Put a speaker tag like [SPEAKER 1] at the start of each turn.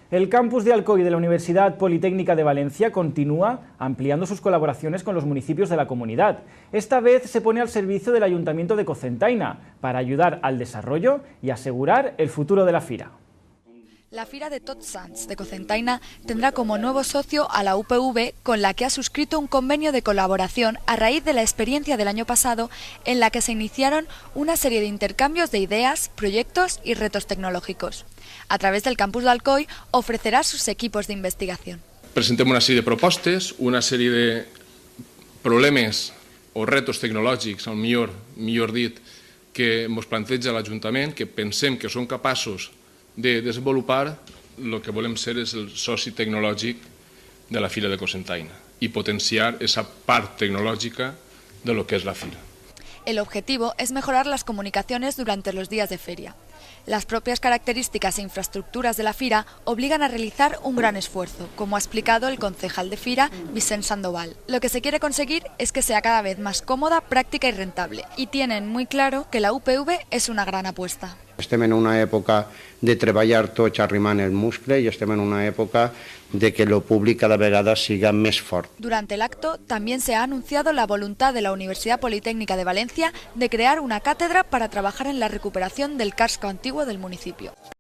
[SPEAKER 1] El campus de Alcoy de la Universidad Politécnica de Valencia continúa ampliando sus colaboraciones con los municipios de la comunidad. Esta vez se pone al servicio del Ayuntamiento de Cocentaina para ayudar al desarrollo y asegurar el futuro de la fira.
[SPEAKER 2] La Fira de Tots Sants de Cocentaina tendrá como nuevo socio a la UPV, con la que ha suscrito un convenio de colaboración a raíz de la experiencia del año pasado, en la que se iniciaron una serie de intercambios de ideas, proyectos y retos tecnológicos. A través del campus de Alcoy ofrecerá sus equipos de investigación.
[SPEAKER 3] Presentem una sèrie de propostes, una sèrie de problemes o retos tecnològics, millor dit, que ens planteja l'Ajuntament, que pensem que són capaços de desenvolupar. El que volem ser és el soci tecnològic de la Fira de Cocentaina y potenciar esa part tecnològica de lo que es la fira.
[SPEAKER 2] El objetivo es mejorar las comunicaciones durante los días de feria. Las propias características e infraestructuras de la fira obligan a realizar un gran esfuerzo, como ha explicado el concejal de fira, Vicent Sandoval. Lo que se quiere conseguir es que sea cada vez más cómoda, práctica y rentable, y tienen muy claro que la UPV es una gran apuesta.
[SPEAKER 4] Estem en una època de treballar tots arrimant el muscle i estem en una època de que lo públic cada vegada siga més fort.
[SPEAKER 2] Durante el acto también se ha anunciado la voluntad de la Universidad Politécnica de Valencia de crear una cátedra para trabajar en la recuperación del casco antiguo del municipio.